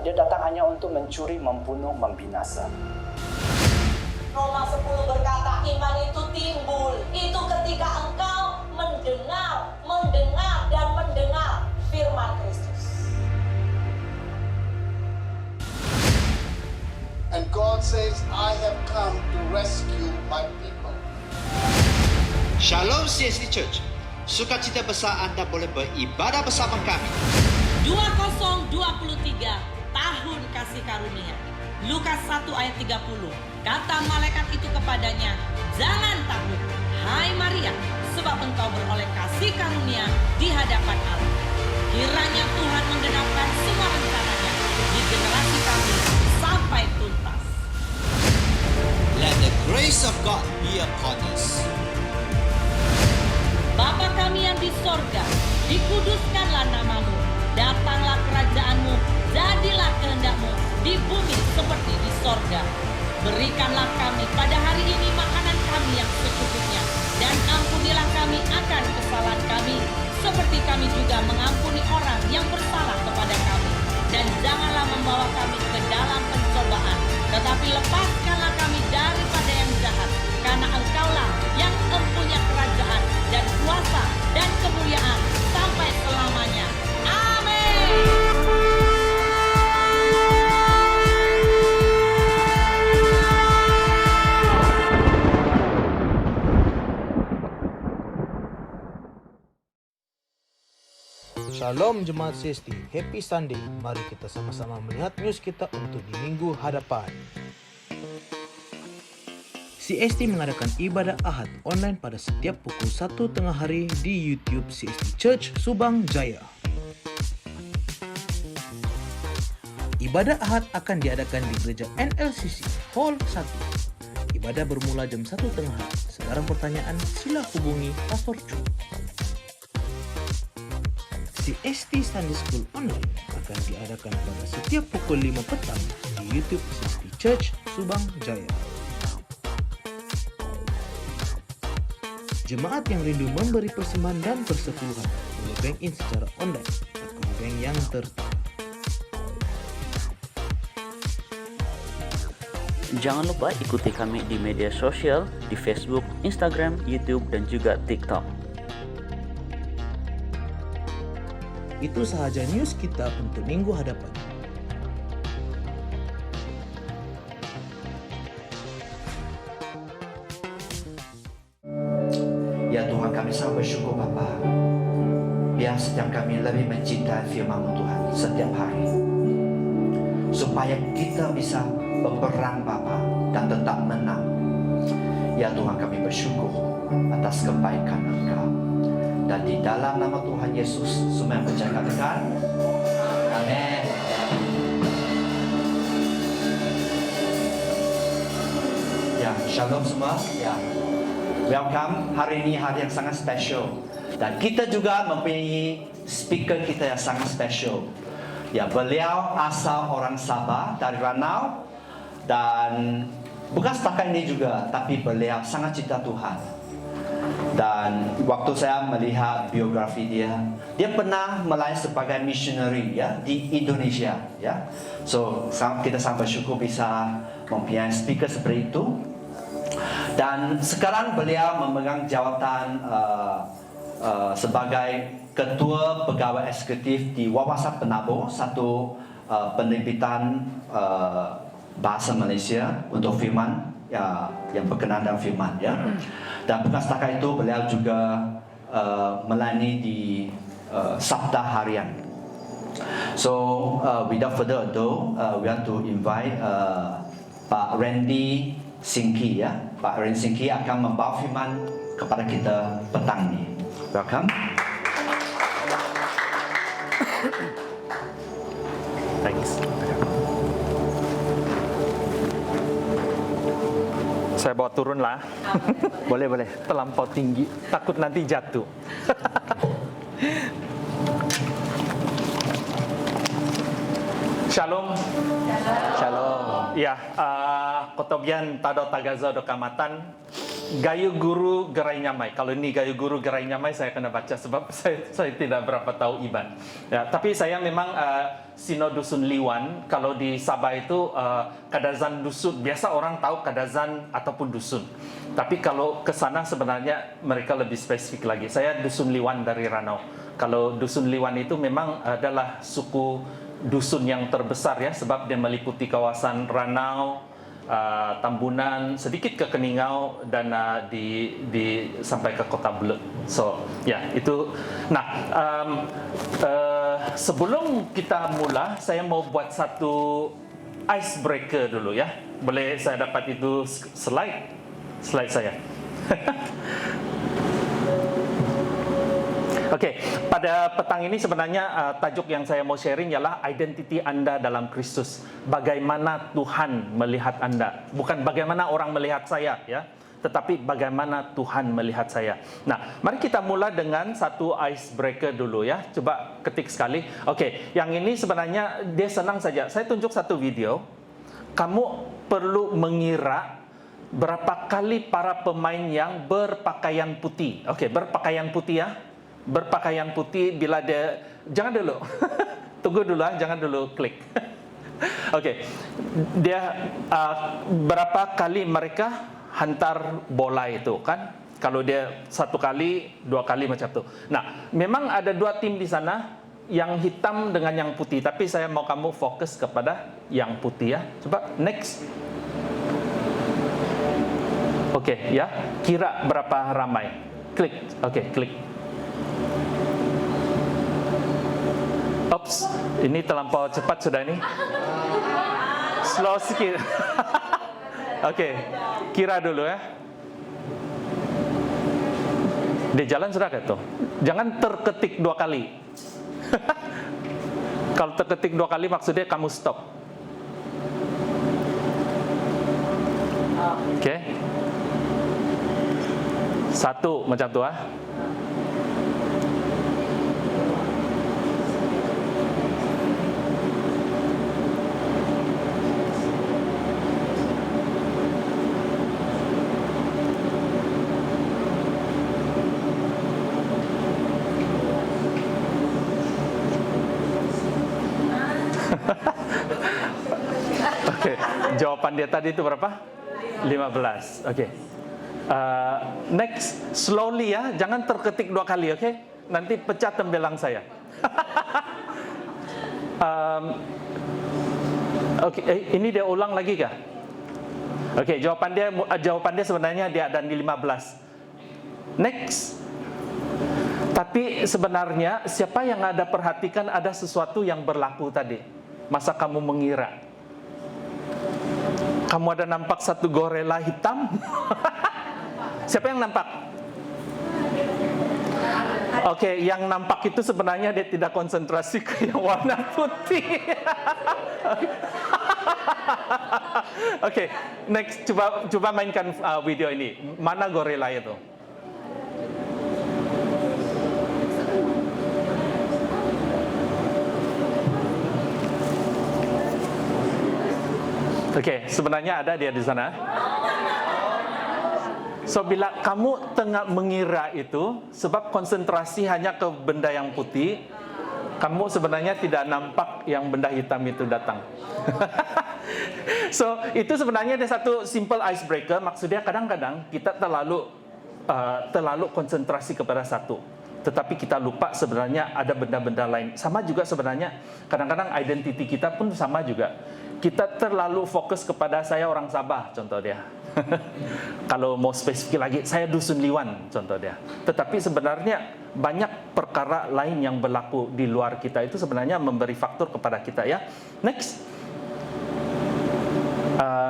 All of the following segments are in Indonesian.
Dia datang hanya untuk mencuri, membunuh, membinasa. Roma 10 berkata, iman itu timbul. Itu ketika engkau mendengar dan mendengar firman Kristus. And God says, I have come to rescue my people. Shalom CST Church. Sukacita besar anda boleh beribadah bersama kami. 2023 tahun kasih karunia. Lukas 1 ayat 30. Kata malaikat itu kepadanya, jangan takut, hai Maria, sebab engkau beroleh kasih karunia di hadapan Allah. Kiranya Tuhan menggenapkan semua rencananya di generasi kami sampai tuntas. Let the grace of God be upon us. Bapa kami yang di sorga, dikuduskanlah namamu, datanglah kerajaanmu, jadilah kehendakmu di bumi seperti di sorga. Berikanlah kami pada hari ini makanan kami yang secukupnya, dan ampunilah kami akan kesalahan kami, seperti kami juga mengampuni orang yang bersalah kepada kami. Dan janganlah membawa kami ke dalam pencobaan, tetapi lepaskanlah kami daripada yang jahat, karena engkaulah yang mempunyai kerajaan dan kuasa dan kemuliaan sampai selamanya. Amin. Shalom Jemaat CST, Happy Sunday. Mari kita sama-sama melihat news kita untuk di minggu hadapan. CST mengadakan ibadah Ahad online pada setiap pukul 1 tengah hari di YouTube CST Church Subang Jaya. Ibadah Ahad akan diadakan di Gereja NLCC Hall 1. Ibadah bermula jam 1 tengah hari. Sekarang pertanyaan, sila hubungi Pastor Chu. CST Sunday School Online akan diadakan pada setiap pukul 5 petang di YouTube CST Church Subang Jaya. Jemaat yang rindu memberi persembahan dan persepuluhan boleh bank in secara online akun bank yang tertera. Jangan lupa ikuti kami di media sosial di Facebook, Instagram, YouTube, dan juga TikTok. Itu sahaja news kita untuk minggu hadapan. Ya Tuhan, kami sangat bersyukur Bapa. Biar setiap kami lebih mencintai firman Tuhan setiap hari, supaya kita bisa berperang Bapa dan tetap menang. Ya Tuhan, kami bersyukur atas kebaikan Engkau. Dan di dalam nama Tuhan Yesus, semua yang percaya katakan amin. Ya, shalom semua. Ya, welcome. Hari ini hari yang sangat special. Dan kita juga mempunyai speaker kita yang sangat special. Ya, beliau asal orang Sabah dari Ranau. Dan bukan setakat ini juga, tapi beliau sangat cinta Tuhan. Dan waktu saya melihat biografi dia pernah melayani sebagai missionary ya di Indonesia ya. So kita sangat bersyukur bisa mempunyai speaker seperti itu. Dan sekarang beliau memegang jawatan sebagai ketua pegawai eksekutif di Wawasan Penabur, satu penerbitan bahasa Malaysia untuk firman ya, yang berkenaan dengan firman ya. Dan bukan setakat itu, beliau juga melayani di Sabda Harian. So without further ado, we want to invite Pak Randy Singki ya. Pak Randy Singki akan membawa firman kepada kita petang ini. Welcome. Thanks. Saya bawa turun lah. Boleh. Terlampau tinggi. Takut nanti jatuh. Shalom. Shalom. Ya, kotobian tado tagaza do kamatan. Gayo Guru Gerai Nyamai. Kalau ini Gayo Guru Gerai Nyamai saya kena baca sebab saya tidak berapa tahu Iban. Ya, tapi saya memang Sino Dusun Liwan. Kalau di Sabah itu Kadazan Dusun. Biasa orang tahu Kadazan ataupun Dusun. Tapi kalau ke sana sebenarnya mereka lebih spesifik lagi. Saya Dusun Liwan dari Ranau. Kalau Dusun Liwan itu memang adalah suku dusun yang terbesar ya, sebab dia meliputi kawasan Ranau, Tambunan, sedikit ke Keningau, dan sampai ke Kota Belud. So ya itu. Nah, sebelum kita mula, saya mau buat satu icebreaker dulu ya. Boleh saya dapat itu slide saya. Oke, pada petang ini sebenarnya tajuk yang saya mau sharing ialah identiti Anda dalam Kristus. Bagaimana Tuhan melihat Anda, bukan bagaimana orang melihat saya ya, tetapi bagaimana Tuhan melihat saya. Nah, mari kita mula dengan satu icebreaker dulu ya. Coba ketik sekali. Oke, yang ini sebenarnya dia senang saja. Saya tunjuk satu video. Kamu perlu mengira berapa kali para pemain yang berpakaian putih. Oke, berpakaian putih ya. Berpakaian putih bila dia, jangan dulu, tunggu dulu jangan dulu klik. Oke, dia berapa kali mereka hantar bola itu kan? Kalau dia 1 kali, 2 kali macam tu. Nah, memang ada 2 tim di sana, yang hitam dengan yang putih. Tapi saya mau kamu fokus kepada yang putih ya. Coba next. Oke ya, kira berapa ramai? Klik, oke klik. Oops, ini terlampau cepat sudah ini. Slow sikit. Oke, kira dulu ya. Di jalan sudah ke tuh. Jangan terketik 2 kali. Kalau terketik 2 kali maksudnya kamu stop. Oke. 1 macam tu ah. Oke, jawapan dia tadi itu berapa? 15. Oke. Next, slowly ya, jangan terketik 2 kali, oke? Nanti pecah tembelang saya. Oke, ini dia ulang lagi kah? Oke, jawapan dia sebenarnya dia ada di 15. Next. Tapi sebenarnya siapa yang ada perhatikan ada sesuatu yang berlaku tadi. Masa kamu mengira? Kamu ada nampak satu gorila hitam? Siapa yang nampak? Oke, yang nampak itu sebenarnya dia tidak konsentrasi ke yang warna putih. Oke, next coba mainkan video ini. Mana gorila itu? Oke, sebenarnya ada dia di sana. So, bila kamu tengah mengira itu, sebab konsentrasi hanya ke benda yang putih, kamu sebenarnya tidak nampak yang benda hitam itu datang. So, itu sebenarnya ada satu simple icebreaker. Maksudnya kadang-kadang kita terlalu konsentrasi kepada satu. Tetapi kita lupa sebenarnya ada benda-benda lain. Sama juga sebenarnya, kadang-kadang identiti kita pun sama juga. Kita terlalu fokus kepada saya orang Sabah, contoh dia. Kalau mau spesifik lagi, saya Dusun Liwan, contoh dia. Tetapi sebenarnya banyak perkara lain yang berlaku di luar kita itu sebenarnya memberi faktor kepada kita ya. Next.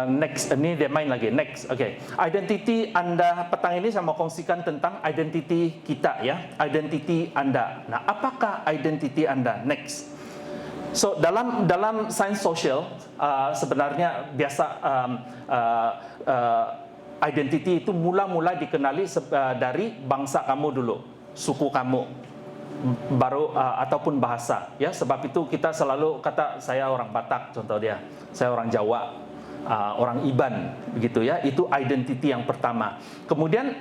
Next, ini dia main lagi. Next, oke. Identiti Anda petang ini saya mau kongsikan tentang identiti kita ya. Identiti Anda. Nah, apakah identiti Anda? Next. So dalam sains sosial sebenarnya biasa identiti itu mula-mula dikenali dari bangsa kamu dulu, suku kamu, baru ataupun bahasa ya. Sebab itu kita selalu kata saya orang Batak, contoh dia, saya orang Jawa, orang Iban, begitu ya. Itu identity yang pertama. Kemudian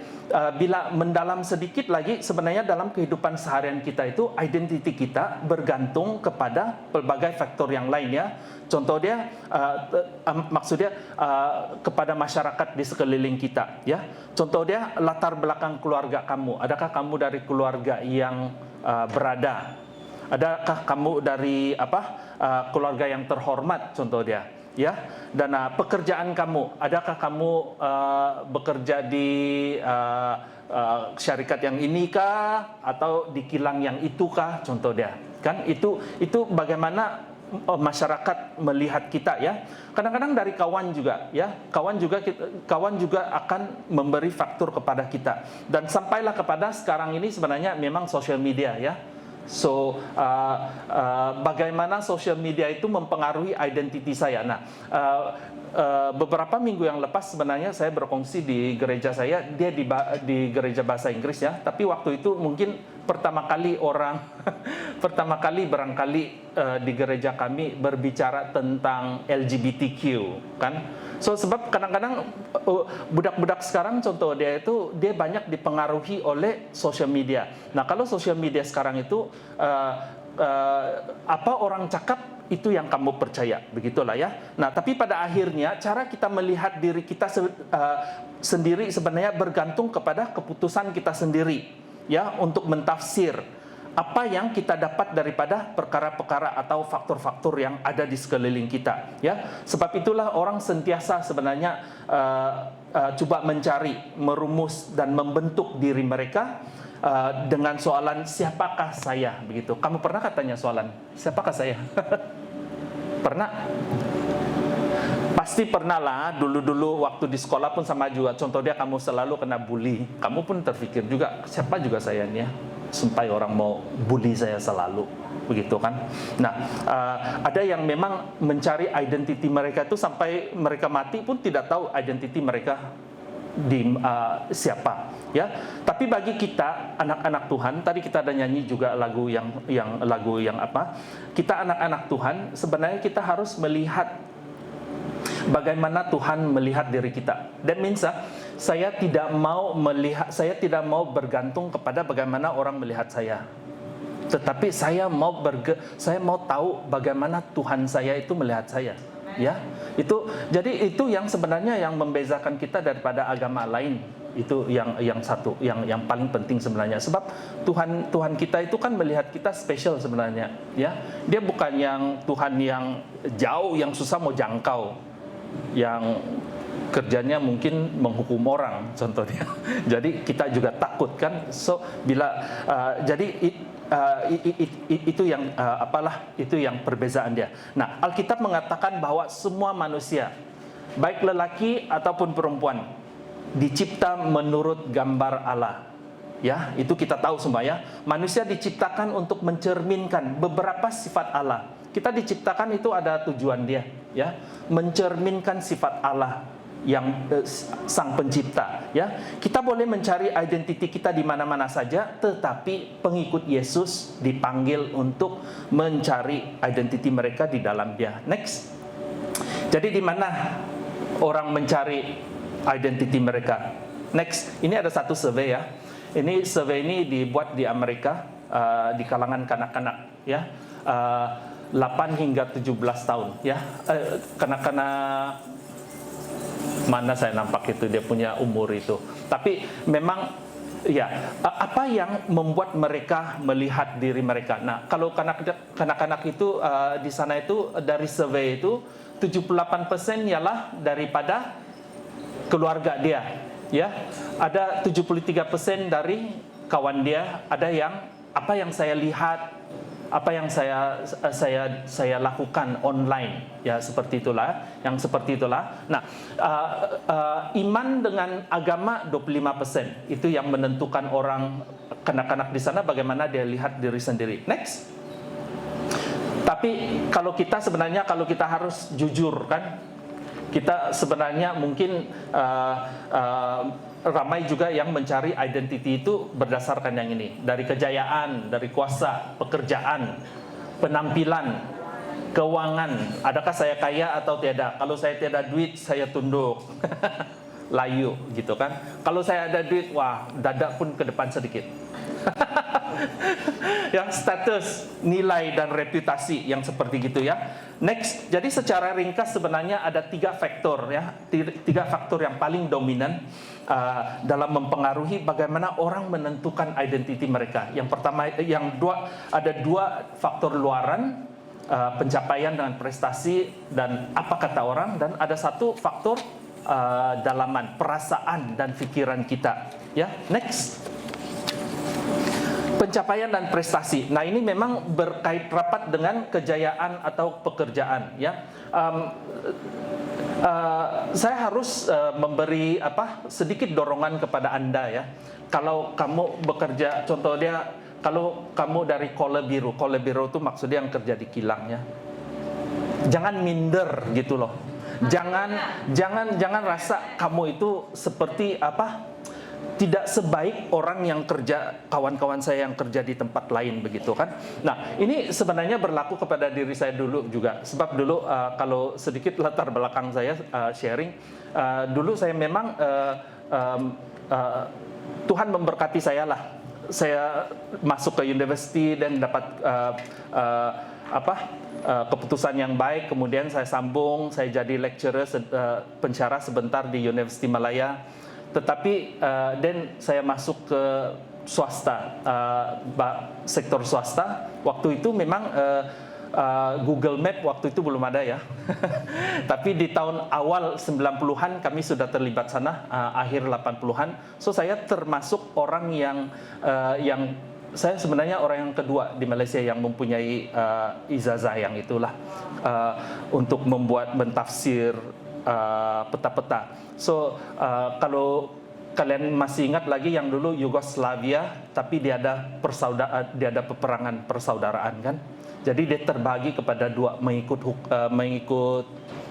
bila mendalam sedikit lagi, sebenarnya dalam kehidupan seharian kita itu identity kita bergantung kepada berbagai faktor yang lain ya. Contoh dia, maksudnya kepada masyarakat di sekeliling kita ya. Contoh dia latar belakang keluarga kamu. Adakah kamu dari keluarga yang berada? Adakah kamu dari keluarga yang terhormat? Contoh dia. Ya, dan pekerjaan kamu, adakah kamu bekerja di syarikat yang inikah atau di kilang yang itukah? Contoh dia, kan itu bagaimana masyarakat melihat kita ya. Kadang-kadang dari kawan juga ya, kawan juga akan memberi faktor kepada kita, dan sampailah kepada sekarang ini sebenarnya memang sosial media ya. So, bagaimana sosial media itu mempengaruhi identiti saya. Nah, beberapa minggu yang lepas sebenarnya saya berkongsi di gereja saya, dia di gereja bahasa Inggris ya. Tapi waktu itu mungkin pertama kali barangkali di gereja kami berbicara tentang LGBTQ kan. So sebab kadang-kadang budak-budak sekarang contoh dia banyak dipengaruhi oleh sosial media. Nah kalau sosial media sekarang itu apa orang cakap itu yang kamu percaya, begitulah ya. Nah tapi pada akhirnya cara kita melihat diri kita sendiri sebenarnya bergantung kepada keputusan kita sendiri ya untuk mentafsir apa yang kita dapat daripada perkara-perkara atau faktor-faktor yang ada di sekeliling kita ya. Sebab itulah orang sentiasa sebenarnya coba mencari, merumus dan membentuk diri mereka dengan soalan siapakah saya, begitu. Kamu pernah katanya soalan siapakah saya? Pernah? Pasti pernah lah, dulu-dulu waktu di sekolah pun sama juga. Contoh dia kamu selalu kena bully, kamu pun terpikir juga siapa juga saya nih ya, sampai orang mau bully saya selalu, begitu kan. Nah, ada yang memang mencari identiti mereka itu sampai mereka mati pun tidak tahu identiti mereka di siapa ya. Tapi bagi kita anak-anak Tuhan, tadi kita ada nyanyi juga lagu yang apa, kita anak-anak Tuhan sebenarnya kita harus melihat bagaimana Tuhan melihat diri kita. That means saya tidak mau bergantung kepada bagaimana orang melihat saya. Tetapi saya mau tahu bagaimana Tuhan saya itu melihat saya. Ya, jadi itu yang sebenarnya yang membezakan kita daripada agama lain. Itu yang satu, yang paling penting sebenarnya. Sebab Tuhan kita itu kan melihat kita spesial sebenarnya. Ya, dia bukan yang Tuhan yang jauh, yang susah mau jangkau, yang kerjanya mungkin menghukum orang contohnya. Jadi kita juga takut kan. So bila itu yang itu yang perbezaan dia. Nah, Alkitab mengatakan bahwa semua manusia, baik lelaki ataupun perempuan, dicipta menurut gambar Allah. Ya, itu kita tahu semua ya. Manusia diciptakan untuk mencerminkan beberapa sifat Allah. Kita diciptakan itu ada tujuan dia, ya, mencerminkan sifat Allah yang sang pencipta, ya. Kita boleh mencari identiti kita di mana-mana saja, tetapi pengikut Yesus dipanggil untuk mencari identiti mereka di dalam Dia. Next. Jadi di mana orang mencari identiti mereka? Next. Ini ada satu survei ya. Ini survei ini dibuat di Amerika di kalangan kanak-kanak, ya. 8 hingga 17 tahun, ya. Kanak-kanak mana saya nampak itu dia punya umur itu. Tapi memang ya, apa yang membuat mereka melihat diri mereka? Nah, kalau kanak-kanak itu di sana itu dari survei itu 78% ialah daripada keluarga dia, ya. Ada 73% dari kawan dia, ada yang apa yang saya lihat, apa yang saya lakukan online, ya, seperti itulah, yang seperti itulah. Nah, iman dengan agama 25%, itu yang menentukan orang kanak-kanak di sana bagaimana dia lihat diri sendiri. Next. Tapi kalau kita sebenarnya, kalau kita harus jujur kan, kita sebenarnya mungkin ramai juga yang mencari identity itu berdasarkan yang ini, dari kejayaan, dari kuasa, pekerjaan, penampilan, Keuangan, adakah saya kaya atau tidak? Kalau saya tiada duit, saya tunduk. Layu gitu kan. Kalau saya ada duit, wah, dada pun ke depan sedikit. Ya, status, nilai dan reputasi yang seperti gitu ya. Next, jadi secara ringkas sebenarnya ada 3 faktor ya, 3 faktor yang paling dominan dalam mempengaruhi bagaimana orang menentukan identiti mereka. Yang pertama, ada 2 faktor luaran, pencapaian dengan prestasi dan apa kata orang, dan ada 1 faktor dalaman, perasaan dan pikiran kita. Ya, next. Pencapaian dan prestasi. Nah, ini memang berkait rapat dengan kejayaan atau pekerjaan. Ya, saya harus memberi sedikit dorongan kepada Anda ya. Kalau kamu bekerja, contoh dia, kalau kamu dari Kole Biru itu maksudnya yang kerja di kilang ya. Jangan minder gitu loh. Jangan rasa kamu itu seperti tidak sebaik orang yang kerja, kawan-kawan saya yang kerja di tempat lain begitu kan. Nah, ini sebenarnya berlaku kepada diri saya dulu juga. Sebab dulu kalau sedikit latar belakang saya sharing, dulu saya memang Tuhan memberkati saya lah. Saya masuk ke university dan dapat keputusan yang baik. Kemudian saya sambung, saya jadi lecturer, pensyarah sebentar di University Malaya. Tetapi dan saya masuk ke swasta, sektor swasta. Waktu itu memang Google Map waktu itu belum ada ya. Tapi di tahun awal 90-an kami sudah terlibat sana, akhir 80-an. So saya termasuk orang yang saya sebenarnya orang yang kedua di Malaysia yang mempunyai ijazah yang itulah untuk mentafsir peta-peta. So kalau kalian masih ingat lagi yang dulu Yugoslavia, tapi dia ada peperangan persaudaraan kan. Jadi dia terbagi kepada 2,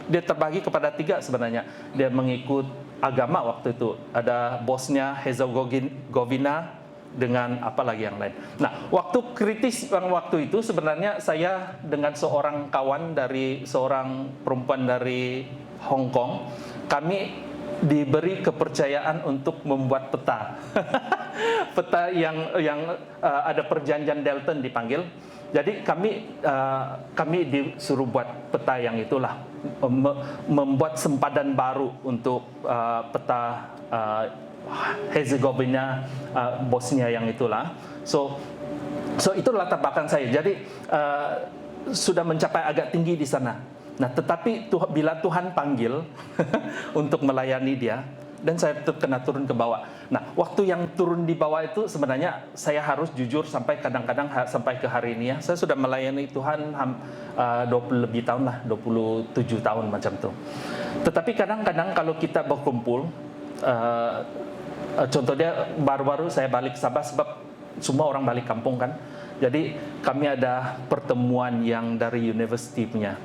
dia terbagi kepada 3 sebenarnya. Dia mengikut agama waktu itu. Ada Bosnia Herzegovina dengan apa lagi yang lain. Nah, waktu kritis waktu itu sebenarnya saya dengan seorang kawan seorang perempuan dari Hong Kong, kami diberi kepercayaan untuk membuat peta. Peta yang ada perjanjian Dalton dipanggil. Jadi kami disuruh buat peta yang itulah, membuat sempadan baru untuk peta Herzegovina, Bosnia yang itulah. So itu latar belakang saya. Jadi sudah mencapai agak tinggi di sana. Nah, tetapi bila Tuhan panggil untuk melayani dia, dan saya kena turun ke bawah. Nah, waktu yang turun di bawah itu sebenarnya saya harus jujur sampai kadang-kadang sampai ke hari ini ya. Saya sudah melayani Tuhan 20 lebih tahun lah, 27 tahun macam itu. Tetapi kadang-kadang kalau kita berkumpul, contohnya baru-baru saya balik Sabah sebab semua orang balik kampung kan. Jadi kami ada pertemuan yang dari university punya.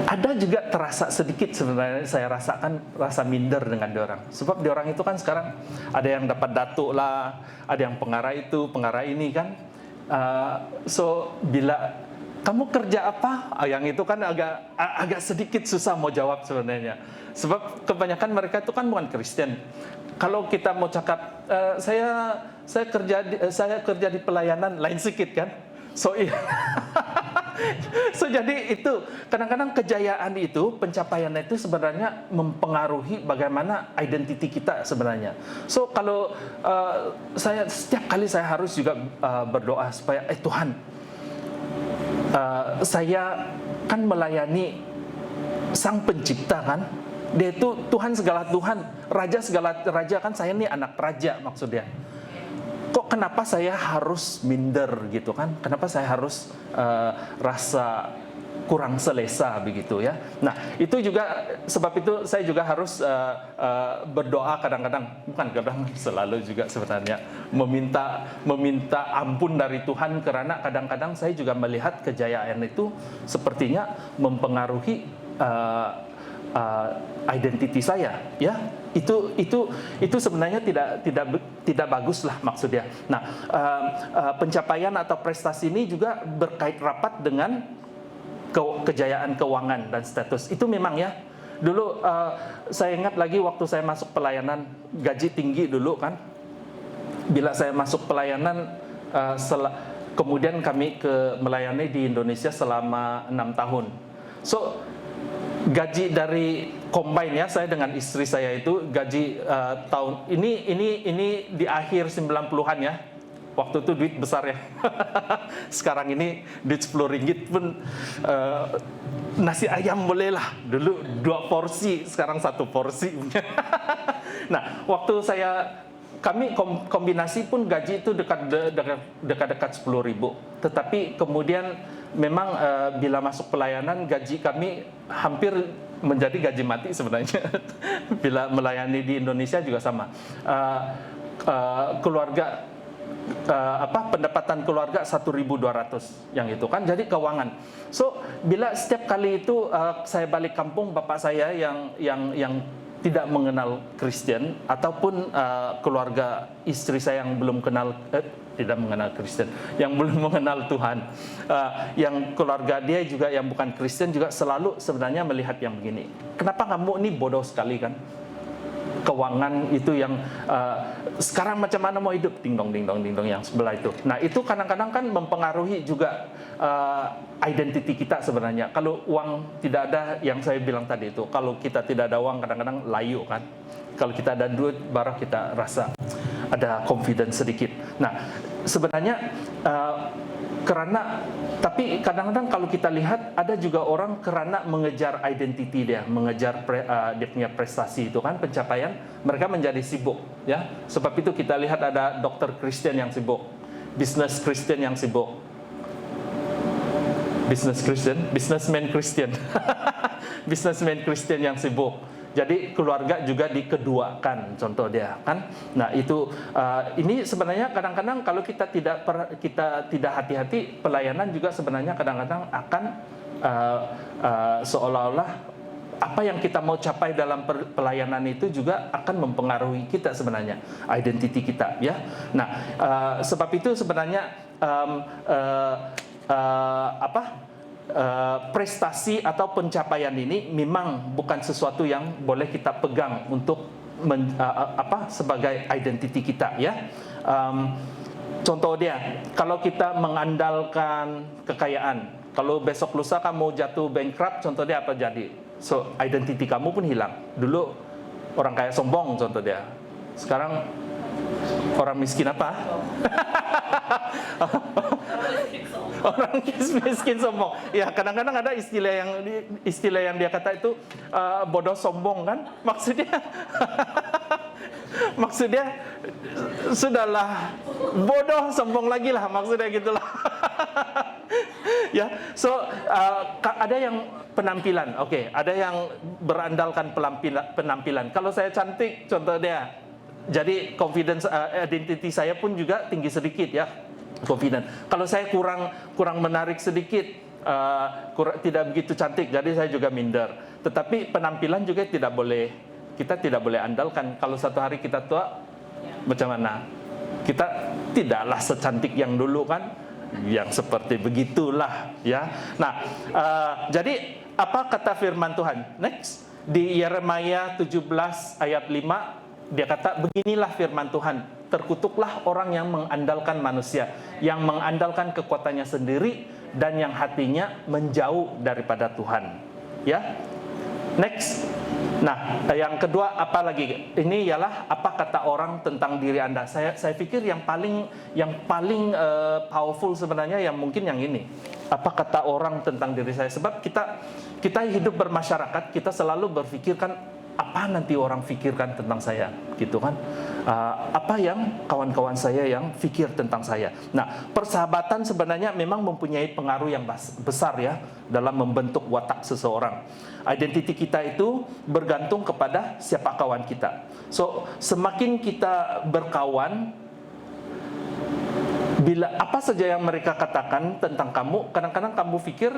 Ada juga terasa sedikit sebenarnya saya rasakan rasa minder dengan diorang. Sebab diorang itu kan sekarang ada yang dapat datuk lah, ada yang pengarah itu, pengarah ini kan. So bila kamu kerja apa? Yang itu kan agak sedikit susah mau jawab sebenarnya. Sebab kebanyakan mereka itu kan bukan Kristen. Kalau kita mau cakap saya kerja di pelayanan, lain sedikit kan. So iya. So jadi itu kadang-kadang kejayaan itu, pencapaian itu sebenarnya mempengaruhi bagaimana identiti kita sebenarnya. So kalau saya setiap kali saya harus juga berdoa supaya Tuhan, saya kan melayani Sang Pencipta kan. Dia itu Tuhan segala Tuhan, Raja segala Raja kan, saya ini anak raja maksudnya. Kok kenapa saya harus minder gitu kan? Kenapa saya harus rasa kurang selesa begitu ya? Nah, itu juga sebab itu saya juga harus berdoa kadang-kadang, bukan kadang selalu juga sebenarnya meminta ampun dari Tuhan, karena kadang-kadang saya juga melihat kejayaan itu sepertinya mempengaruhi identiti saya, ya. Itu sebenarnya tidak bagus lah maksudnya. Nah, pencapaian atau prestasi ini juga berkait rapat dengan kejayaan keuangan dan status. Itu memang ya. Dulu saya ingat lagi waktu saya masuk pelayanan, gaji tinggi dulu kan. Bila saya masuk pelayanan, kemudian kami melayani di Indonesia selama 6 tahun. So gaji dari combine ya, saya dengan istri saya itu gaji tahun ini di akhir 90-an ya. Waktu itu duit besar ya. Sekarang ini duit 10 ringgit pun nasi ayam boleh lah. Dulu 2 porsi, sekarang 1 porsi. Nah, waktu kami kombinasi pun gaji itu dekat 10.000. Tetapi kemudian memang bila masuk pelayanan gaji kami hampir menjadi gaji mati sebenarnya. Bila melayani di Indonesia juga sama. Pendapatan keluarga 1.200 yang itu kan, jadi keuangan. So bila setiap kali itu saya balik kampung, bapak saya yang tidak mengenal Kristen ataupun keluarga istri saya yang belum tidak mengenal Kristen, yang belum mengenal Tuhan, yang keluarga dia juga yang bukan Kristen juga selalu sebenarnya melihat yang begini. Kenapa kamu ini bodoh sekali kan? Keuangan itu yang sekarang macam mana mau hidup, ding dong yang sebelah itu. Nah itu kadang-kadang kan mempengaruhi juga identiti kita sebenarnya. Kalau uang tidak ada, yang saya bilang tadi itu, kalau kita tidak ada uang kadang-kadang layu kan. Kalau kita ada duit baru kita rasa ada confidence sedikit. Nah sebenarnya tapi kadang-kadang kalau kita lihat ada juga orang karena mengejar identiti dia, mengejar dia punya prestasi itu kan, pencapaian, mereka menjadi sibuk ya. Sebab itu kita lihat ada dokter Kristen yang sibuk, business Kristen yang sibuk, businessman Kristen, businessman Kristen yang sibuk. Jadi keluarga juga dikeduakan, contoh dia kan. Nah itu ini sebenarnya kadang-kadang kalau kita tidak hati-hati, pelayanan juga sebenarnya kadang-kadang akan seolah-olah apa yang kita mau capai dalam pelayanan itu juga akan mempengaruhi kita sebenarnya, identiti kita ya. Nah sebab itu sebenarnya prestasi atau pencapaian ini memang bukan sesuatu yang boleh kita pegang untuk sebagai identiti kita ya. Contoh dia, kalau kita mengandalkan kekayaan, kalau besok lusa kamu jatuh bankrupt, contoh dia apa jadi? So identiti kamu pun hilang. Dulu orang kaya sombong, contoh dia. Sekarang orang miskin apa? Orang miskin sombong. Ya kadang-kadang ada istilah yang dia kata itu bodoh sombong kan? Maksudnya sudahlah bodoh sombong lagi lah, maksudnya gitulah. Ya, so ada yang penampilan, oke, ada yang berandalkan penampilan. Kalau saya cantik, contoh dia. Jadi confidence identity saya pun juga tinggi sedikit ya, confident. Kalau saya kurang menarik sedikit, tidak begitu cantik, jadi saya juga minder. Tetapi penampilan juga kita tidak boleh andalkan. Kalau satu hari kita tua, macam mana? Kita tidaklah secantik yang dulu kan, yang seperti begitulah ya. Nah, jadi apa kata firman Tuhan? Next, di Yeremia 17 ayat 5. Dia kata, beginilah firman Tuhan, terkutuklah orang yang mengandalkan manusia, yang mengandalkan kekuatannya sendiri, dan yang hatinya menjauh daripada Tuhan. Ya, next. Nah, yang kedua apa lagi? Ini ialah apa kata orang tentang diri Anda. Saya pikir yang paling powerful sebenarnya yang mungkin yang ini. Apa kata orang tentang diri saya? Sebab kita hidup bermasyarakat, kita selalu berpikirkan apa nanti orang pikirkan tentang saya, gitu kan? Apa yang kawan-kawan saya yang pikir tentang saya. Nah, persahabatan sebenarnya memang mempunyai pengaruh yang besar ya dalam membentuk watak seseorang. Identiti kita itu bergantung kepada siapa kawan kita. So, semakin kita berkawan, bila apa saja yang mereka katakan tentang kamu, kadang-kadang kamu pikir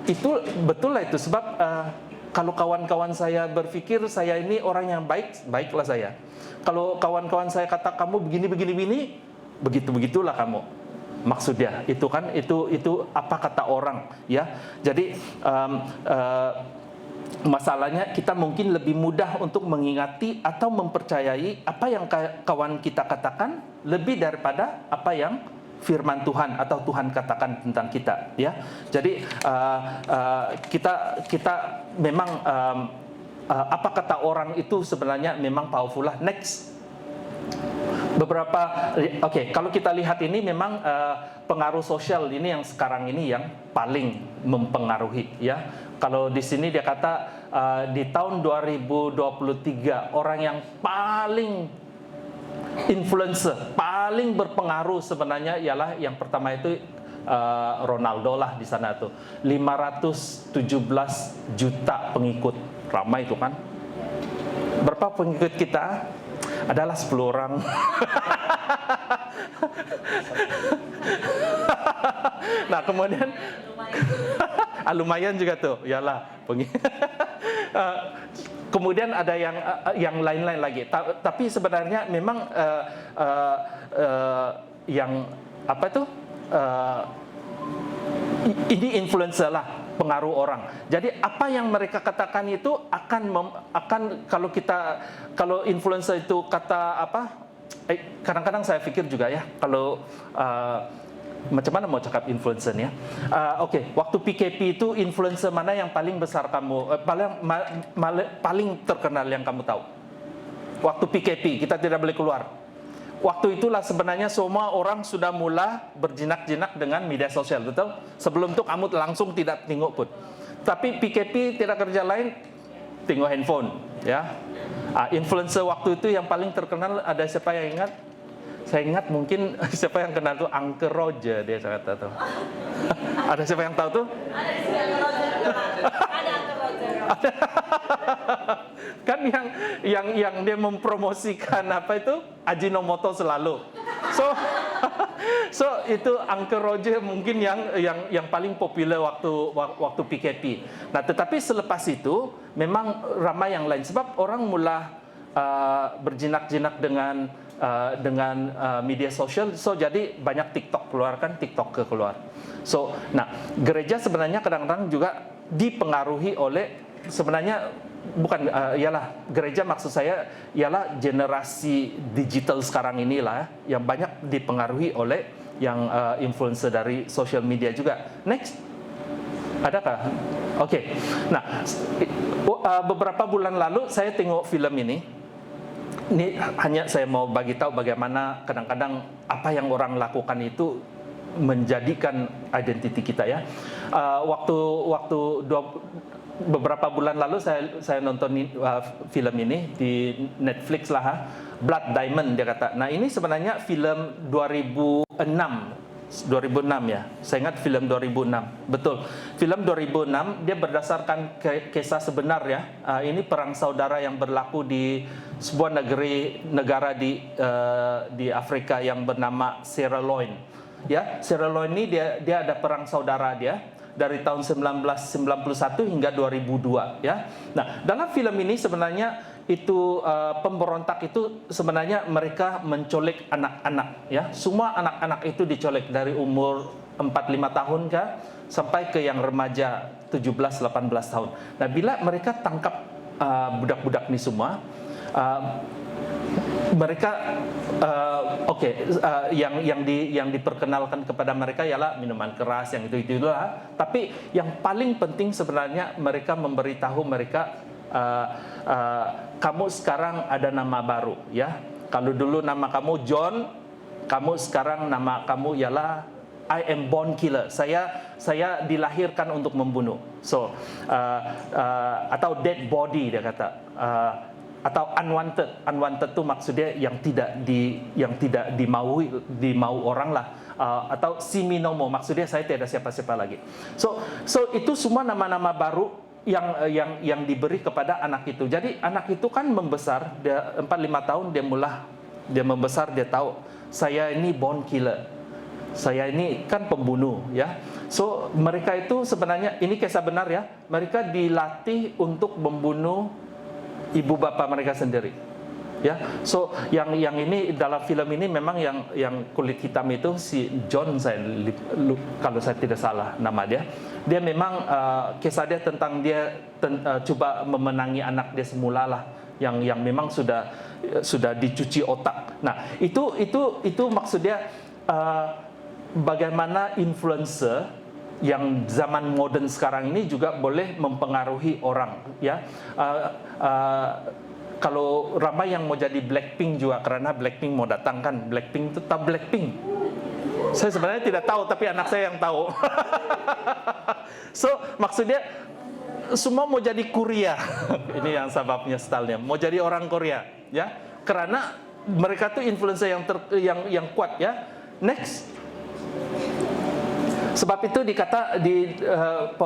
itu betul lah itu, sebab Kalau kawan-kawan saya berpikir saya ini orang yang baik, baiklah saya. Kalau kawan-kawan saya kata kamu begini, begitulah kamu. Maksudnya itu kan itu apa kata orang, ya. Jadi masalahnya kita mungkin lebih mudah untuk mengingati atau mempercayai apa yang kawan kita katakan lebih daripada apa yang firman Tuhan atau Tuhan katakan tentang kita, ya. Jadi kita memang apa kata orang itu sebenarnya memang powerful lah. Next, kalau kita lihat ini memang pengaruh sosial ini yang sekarang ini yang paling mempengaruhi, ya. Kalau di sini dia kata di tahun 2023 orang yang paling influencer, paling berpengaruh sebenarnya ialah yang pertama itu Ronaldo lah di sana tuh. 517 juta pengikut. Ramai itu kan. Berapa pengikut kita? Adalah 10 orang. Nah, kemudian lumayan juga tuh, iyalah. Kemudian ada yang lain-lain lagi. Tapi sebenarnya memang yang apa itu ini influencer lah, pengaruh orang. Jadi apa yang mereka katakan itu akan kalau influencer itu kata apa? Kadang-kadang saya pikir juga ya kalau macam mana mau cakap influencer ya? Waktu PKP itu influencer mana yang paling besar kamu, paling terkenal yang kamu tahu? Waktu PKP kita tidak boleh keluar. Waktu itulah sebenarnya semua orang sudah mulai berjinak-jinak dengan media sosial, betul? Sebelum itu kamu langsung tidak tengok pun. Tapi PKP tidak kerja lain, tengok handphone, ya. Influencer waktu itu yang paling terkenal ada siapa yang ingat? Saya ingat mungkin siapa yang kenal tuh Uncle Roger, dia kata tuh. Ada siapa yang tahu tuh? Ada Uncle Roger. Ada Uncle Roger. Kan yang dia mempromosikan apa itu Ajinomoto selalu. So itu Uncle Roger mungkin yang paling populer waktu PKP. Nah, tetapi selepas itu memang ramai yang lain sebab orang mulai berjinak-jinak dengan media sosial. So jadi banyak TikTok keluar. So, nah, gereja sebenarnya kadang-kadang juga dipengaruhi oleh sebenarnya bukan ialah gereja, maksud saya ialah generasi digital sekarang inilah yang banyak dipengaruhi oleh yang influencer dari social media juga. Next, adakah? Oke. Nah, beberapa bulan lalu saya tengok film ini. Ini hanya saya mau bagi tahu bagaimana kadang-kadang apa yang orang lakukan itu menjadikan identiti kita, ya. Beberapa bulan lalu saya nonton film ini di Netflix lah, Blood Diamond dia kata. Nah, ini sebenarnya film 2006 ya. Saya ingat film 2006. Betul. Film 2006 dia berdasarkan kisah sebenar, ya. Ini perang saudara yang berlaku di sebuah negara di Afrika yang bernama Sierra Leone. Ya, Sierra Leone ini dia ada perang saudara dia dari tahun 1991 hingga 2002, ya. Nah, dalam film ini sebenarnya itu pemberontak itu sebenarnya mereka menculik anak-anak, ya. Semua anak-anak itu diculik dari umur 4-5 tahun kah sampai ke yang remaja 17-18 tahun. Nah, bila mereka tangkap budak-budak ini semua, mereka yang diperkenalkan kepada mereka ialah minuman keras yang itulah. Tapi yang paling penting sebenarnya mereka memberitahu mereka kamu sekarang ada nama baru, ya. Kalau dulu nama kamu John, kamu sekarang nama kamu ialah I am born killer. Saya dilahirkan untuk membunuh. So atau dead body dia kata. Atau unwanted itu maksudnya yang tidak dimau orang lah, atau siminomo maksudnya saya tidak siapa-siapa lagi. So itu semua nama-nama baru yang diberi kepada anak itu. Jadi anak itu kan membesar, dia 4-5 tahun dia membesar, dia tahu saya ini born killer. Saya ini kan pembunuh, ya. So mereka itu sebenarnya ini kisah benar ya. Mereka dilatih untuk membunuh ibu bapa mereka sendiri. Ya, so yang ini dalam film ini memang yang kulit hitam itu si John, kalau saya tidak salah nama dia. Dia memang kisah dia tentang dia coba memenangi anak dia semula lah, yang memang sudah dicuci otak. Nah itu maksudnya bagaimana influencer yang zaman modern sekarang ini juga boleh mempengaruhi orang, ya. Kalau ramai yang mau jadi Blackpink juga, karena Blackpink mau datang kan. Blackpink itu tahu Blackpink? Saya sebenarnya tidak tahu, tapi anak saya yang tahu. So maksudnya semua mau jadi Korea. Ini yang sebabnya stylenya. Mau jadi orang Korea, ya. Karena mereka tuh influencer yang kuat, ya. Next. Sebab itu dikata di 1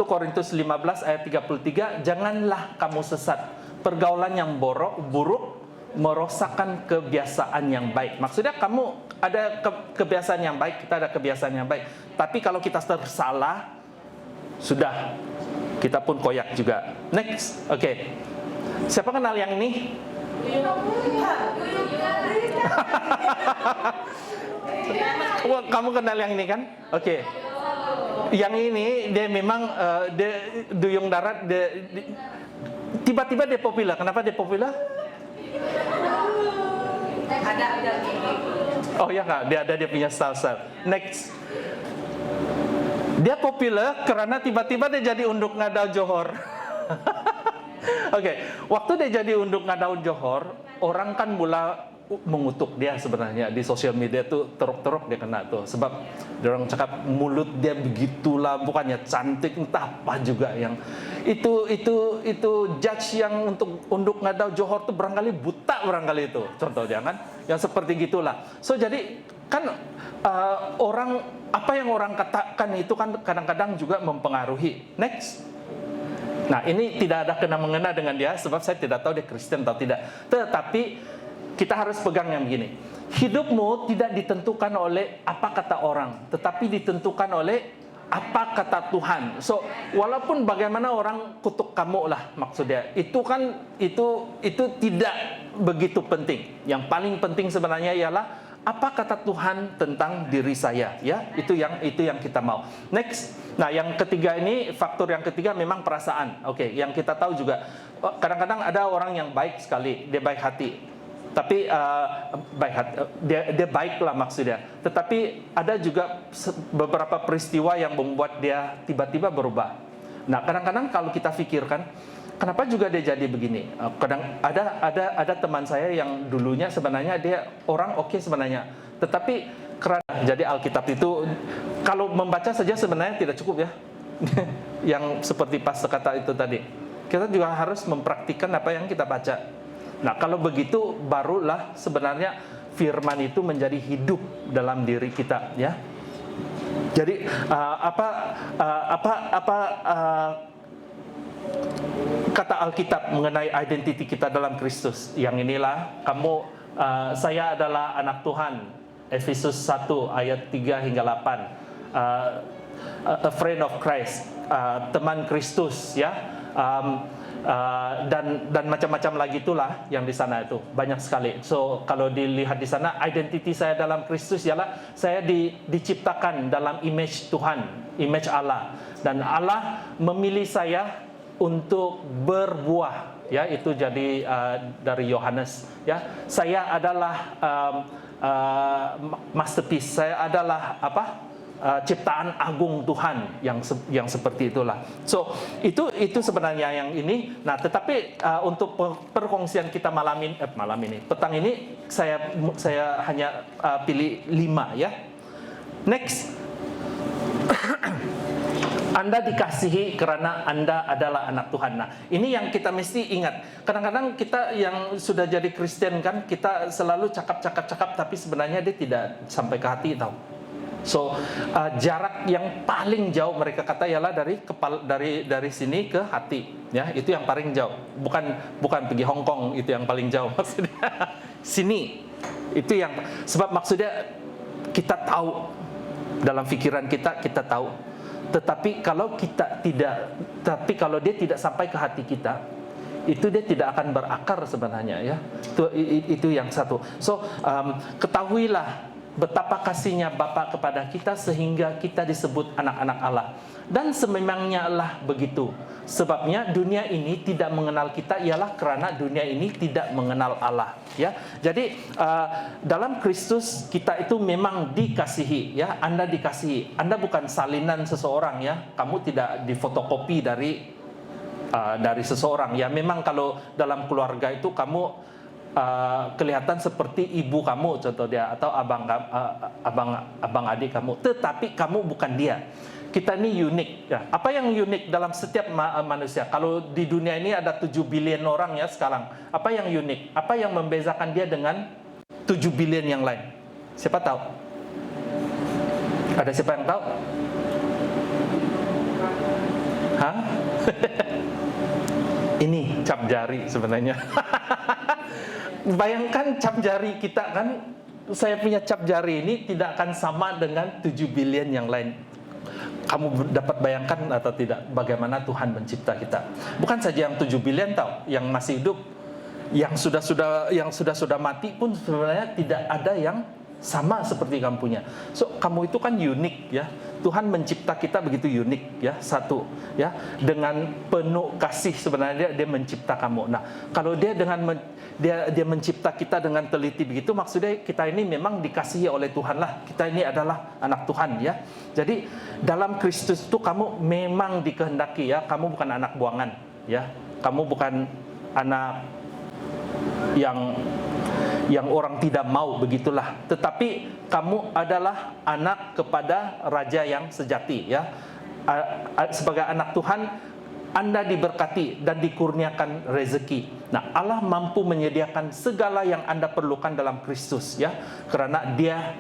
Korintus 15 ayat 33, janganlah kamu sesat. Pergaulan yang buruk merosakkan kebiasaan yang baik. Maksudnya kamu ada kebiasaan yang baik, kita ada kebiasaan yang baik. Tapi kalau kita tersalah, sudah, kita pun koyak juga. Next, oke. Siapa kenal yang ini? Wah, kamu kenal yang ini kan? Oke. Yang ini dia memang dia Duyung Darat, tiba-tiba dia populer. Kenapa dia populer? Oh ya nggak, dia punya style. Next, dia populer karena tiba-tiba dia jadi unduk Ngadau Johor. Oke, waktu dia jadi unduk Ngadau Johor, orang kan mula mengutuk dia sebenarnya di sosial media tuh, teruk-teruk dia kena tuh, sebab dia orang cakap mulut dia begitulah, bukannya cantik entah apa juga, yang itu judge yang untuk unduk Ngadau Johor tuh barangkali buta, barangkali itu contohnya kan, yang seperti gitulah. So jadi kan orang, apa yang orang katakan itu kan kadang-kadang juga mempengaruhi. Next. Nah ini tidak ada kena-mengena dengan dia, sebab saya tidak tahu dia Kristen atau tidak, tetapi kita harus pegang yang begini. Hidupmu tidak ditentukan oleh apa kata orang, tetapi ditentukan oleh apa kata Tuhan. So, walaupun bagaimana orang kutuk kamu lah maksudnya, itu kan itu tidak begitu penting. Yang paling penting sebenarnya ialah apa kata Tuhan tentang diri saya, ya. Itu yang kita mau. Next. Nah, yang ketiga ini, faktor yang ketiga memang perasaan. Oke, yang kita tahu juga kadang-kadang ada orang yang baik sekali, dia baik hati. Tapi baik hati, dia baik lah maksudnya. Tetapi ada juga beberapa peristiwa yang membuat dia tiba-tiba berubah. Nah, kadang-kadang kalau kita pikirkan, kenapa juga dia jadi begini? Kadang ada teman saya yang dulunya sebenarnya dia orang oke sebenarnya, tetapi karena jadi Alkitab itu kalau membaca saja sebenarnya tidak cukup, ya. Yang seperti pas kata itu tadi, kita juga harus mempraktikkan apa yang kita baca. Nah, kalau begitu barulah sebenarnya firman itu menjadi hidup dalam diri kita, ya. Jadi kata Alkitab mengenai identiti kita dalam Kristus, yang inilah saya adalah anak Tuhan, Efesus 1 ayat 3 hingga 8, a friend of Christ, teman Kristus, ya. Dan macam-macam lagi itulah yang di sana itu banyak sekali. So kalau dilihat di sana, identiti saya dalam Kristus ialah saya diciptakan dalam image Tuhan, image Allah, dan Allah memilih saya untuk berbuah, ya. Itu jadi dari Yohanes, ya. Saya adalah masterpiece, saya adalah ciptaan agung Tuhan yang seperti itulah. So itu sebenarnya yang ini. Nah, tetapi untuk perkongsian kita petang ini saya hanya pilih 5, ya. Next. Anda dikasihi karena Anda adalah anak Tuhan. Nah, ini yang kita mesti ingat. Kadang-kadang kita yang sudah jadi Kristen kan, kita selalu cakap, tapi sebenarnya dia tidak sampai ke hati, tahu. So jarak yang paling jauh mereka kata ialah dari sini ke hati, ya. Itu yang paling jauh, bukan pergi Hong Kong, itu yang paling jauh maksudnya. Sini itu yang, sebab maksudnya kita tahu dalam pikiran kita tahu. Tetapi kalau dia tidak sampai ke hati kita, itu dia tidak akan berakar sebenarnya, ya. Itu yang satu. So ketahuilah betapa kasihnya Bapa kepada kita sehingga kita disebut anak-anak Allah. Dan sememangnya lah begitu. Sebabnya dunia ini tidak mengenal kita ialah karena dunia ini tidak mengenal Allah, ya. Jadi dalam Kristus kita itu memang dikasihi, ya. Anda dikasihi. Anda bukan salinan seseorang, ya. Kamu tidak difotokopi dari seseorang, ya. Memang kalau dalam keluarga itu kamu kelihatan seperti ibu kamu contoh dia, atau abang adik kamu, tetapi kamu bukan dia. Kita ini unik, ya. Apa yang unik dalam setiap manusia? Kalau di dunia ini ada 7 billion orang, ya, sekarang. Apa yang unik? Apa yang membezakan dia dengan 7 billion yang lain? Siapa tahu? Ada siapa yang tahu? Hah? Ini cap jari sebenarnya. Bayangkan cap jari kita, kan, saya punya cap jari ini tidak akan sama dengan 7 billion yang lain. Kamu dapat bayangkan atau tidak bagaimana Tuhan mencipta kita? Bukan saja yang 7 billion tahu, yang masih hidup, yang sudah mati pun sebenarnya tidak ada yang sama seperti kamu punya. So kamu itu kan unik, ya. Tuhan mencipta kita begitu unik, ya. Satu, ya, dengan penuh kasih sebenarnya dia mencipta kamu. Nah, kalau dia dia mencipta kita dengan teliti begitu, maksudnya kita ini memang dikasihi oleh Tuhan lah. Kita ini adalah anak Tuhan, ya. Jadi dalam Kristus itu kamu memang dikehendaki, ya. Kamu bukan anak buangan, ya. Kamu bukan anak yang orang tidak mau, begitulah. Tetapi kamu adalah anak kepada Raja yang sejati, ya. Sebagai anak Tuhan, Anda diberkati dan dikurniakan rezeki. Nah, Allah mampu menyediakan segala yang Anda perlukan dalam Kristus, ya. Karena Dia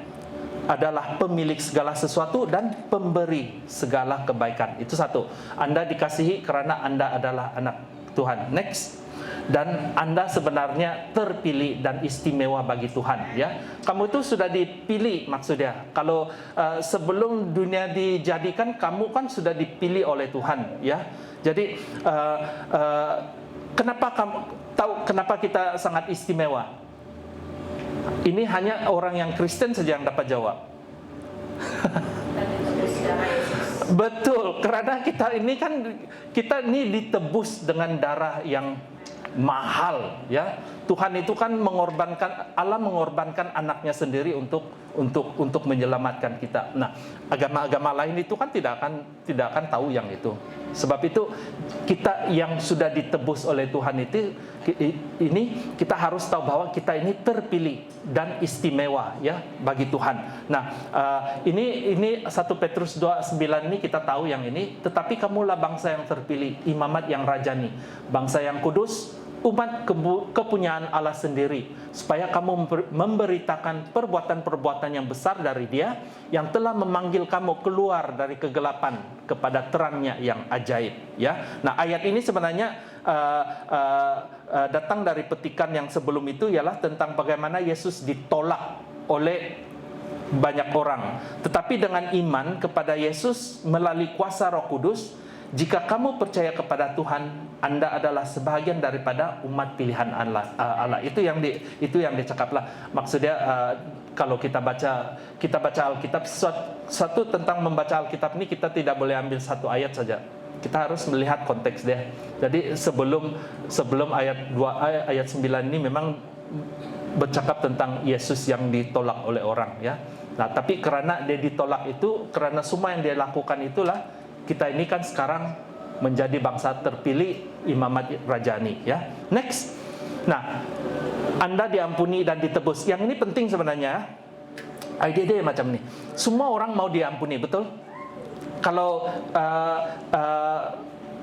adalah pemilik segala sesuatu dan pemberi segala kebaikan. Itu satu. Anda dikasihi karena Anda adalah anak Tuhan. Next. Dan Anda sebenarnya terpilih dan istimewa bagi Tuhan, ya. Kamu itu sudah dipilih, maksudnya. Kalau sebelum dunia dijadikan, kamu kan sudah dipilih oleh Tuhan, ya. Jadi kenapa kamu tahu kenapa kita sangat istimewa? Ini hanya orang yang Kristen saja yang dapat jawab. Betul, karena kita ini ditebus dengan darah yang mahal, ya. Tuhan itu kan Allah mengorbankan anaknya sendiri untuk menyelamatkan kita. Nah, agama-agama lain itu kan tidak akan tahu yang itu. Sebab itu kita yang sudah ditebus oleh Tuhan ini kita harus tahu bahwa kita ini terpilih dan istimewa, ya, bagi Tuhan. Nah, ini 1 Petrus 2:9 ini kita tahu yang ini. Tetapi kamulah bangsa yang terpilih, imamat yang rajani, bangsa yang kudus, umat kepunyaan Allah sendiri, supaya kamu memberitakan perbuatan-perbuatan yang besar dari Dia yang telah memanggil kamu keluar dari kegelapan kepada terangnya yang ajaib, ya. Nah, ayat ini sebenarnya datang dari petikan yang sebelum itu, ialah tentang bagaimana Yesus ditolak oleh banyak orang. Tetapi dengan iman kepada Yesus melalui kuasa Roh Kudus, jika kamu percaya kepada Tuhan, Anda adalah sebahagian daripada umat pilihan Allah. Itu yang dicakaplah. Maksudnya kalau kita baca Alkitab, satu tentang membaca Alkitab ini kita tidak boleh ambil satu ayat saja. Kita harus melihat konteks dia. Jadi sebelum ayat 9 ini memang bercakap tentang Yesus yang ditolak oleh orang, ya. Nah, tapi karena dia ditolak itu, karena semua yang dia lakukan itulah kita ini kan sekarang menjadi bangsa terpilih, imamat rajani, ya. Next. Nah, Anda diampuni dan ditebus. Yang ini penting sebenarnya. Ide-ide macam ini. Semua orang mau diampuni, betul? Kalau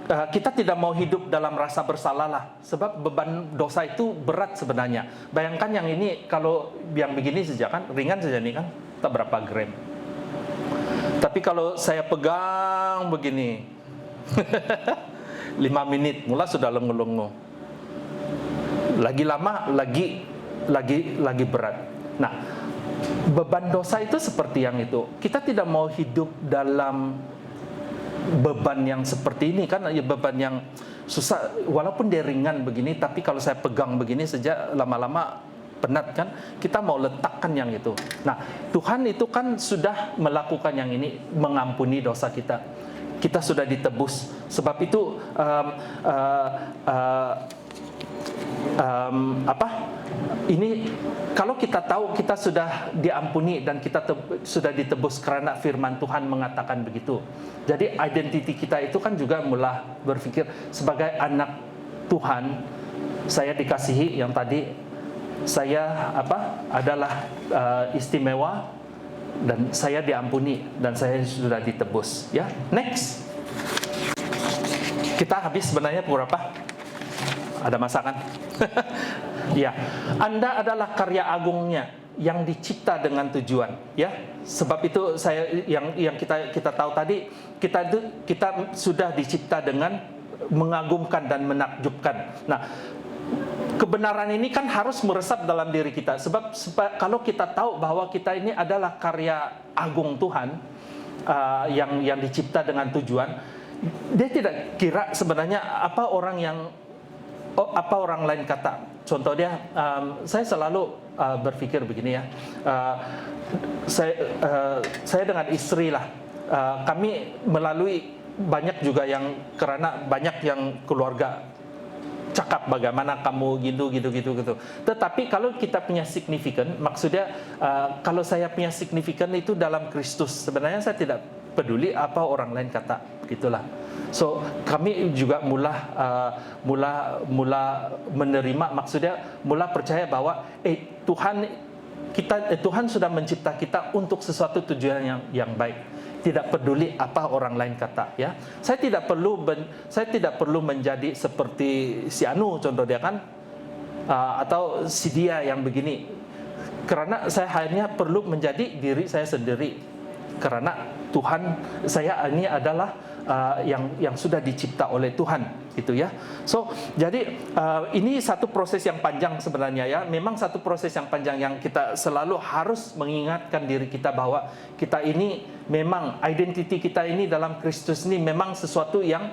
kita tidak mau hidup dalam rasa bersalah lah, sebab beban dosa itu berat sebenarnya. Bayangkan yang ini, kalau yang begini saja kan ringan saja nih kan, tak berapa gram. Tapi kalau saya pegang begini 5 menit mula sudah lengu-lengu. Lagi lama lagi berat. Nah, beban dosa itu seperti yang itu. Kita tidak mau hidup dalam beban yang seperti ini kan, ya beban yang susah. Walaupun dia ringan begini, tapi kalau saya pegang begini sejak lama-lama penat kan. Kita mau letakkan yang itu. Nah, Tuhan itu kan sudah melakukan yang ini, mengampuni dosa kita. Kita sudah ditebus. Sebab itu ini kalau kita tahu kita sudah diampuni dan kita sudah ditebus karena firman Tuhan mengatakan begitu. Jadi identiti kita itu kan juga mulai berpikir sebagai anak Tuhan, saya dikasihi, yang tadi saya adalah istimewa dan saya diampuni dan saya sudah ditebus. Ya, next. Kita habis sebenarnya pukul berapa? Ada masakan? Ya, Anda adalah karya agungnya yang dicipta dengan tujuan, ya. Sebab itu saya yang kita tahu tadi, kita sudah dicipta dengan mengagumkan dan menakjubkan. Nah, kebenaran ini kan harus meresap dalam diri kita. Sebab kalau kita tahu bahwa kita ini adalah karya agung Tuhan, yang dicipta dengan tujuan, dia tidak kira sebenarnya apa orang lain kata. Contoh dia, saya selalu berpikir begini ya. Saya dengan istri lah, kami melalui banyak juga yang, karena banyak yang keluarga cakap bagaimana kamu gitu. Tetapi kalau kita punya signifikan, maksudnya kalau saya punya signifikan itu dalam Kristus, sebenarnya saya tidak peduli apa orang lain kata, gitulah. So kami juga mula menerima, maksudnya mula percaya bahwa Tuhan sudah mencipta kita untuk sesuatu tujuan yang baik. Tidak peduli apa orang lain kata, ya. Saya tidak perlu menjadi seperti si Anu, contoh dia kan, atau si dia yang begini. Karena saya hanya perlu menjadi diri saya sendiri. Karena Tuhan, saya ini adalah yang sudah dicipta oleh Tuhan, gitu ya. So jadi ini satu proses yang panjang sebenarnya ya. Memang satu proses yang panjang yang kita selalu harus mengingatkan diri kita bahwa kita ini memang identiti kita ini dalam Kristus ini memang sesuatu yang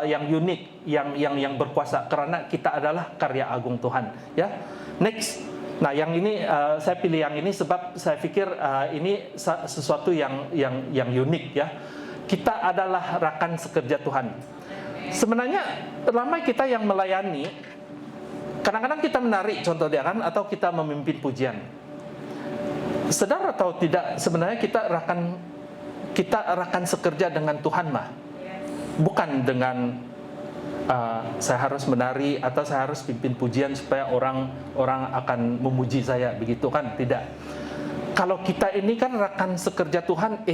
unik, yang berkuasa, karena kita adalah karya agung Tuhan, ya. Next. Nah, yang ini saya pilih yang ini sebab saya pikir ini sesuatu yang unik, ya. Kita adalah rakan sekerja Tuhan. Sebenarnya ramai kita yang melayani, kadang-kadang kita menari, contoh dia kan, atau kita memimpin pujian. Sadar atau tidak, sebenarnya kita rakan sekerja dengan Tuhan mah. Bukan dengan saya harus menari atau saya harus pimpin pujian supaya orang akan memuji saya, begitu kan? Tidak. Kalau kita ini kan rakan sekerja Tuhan,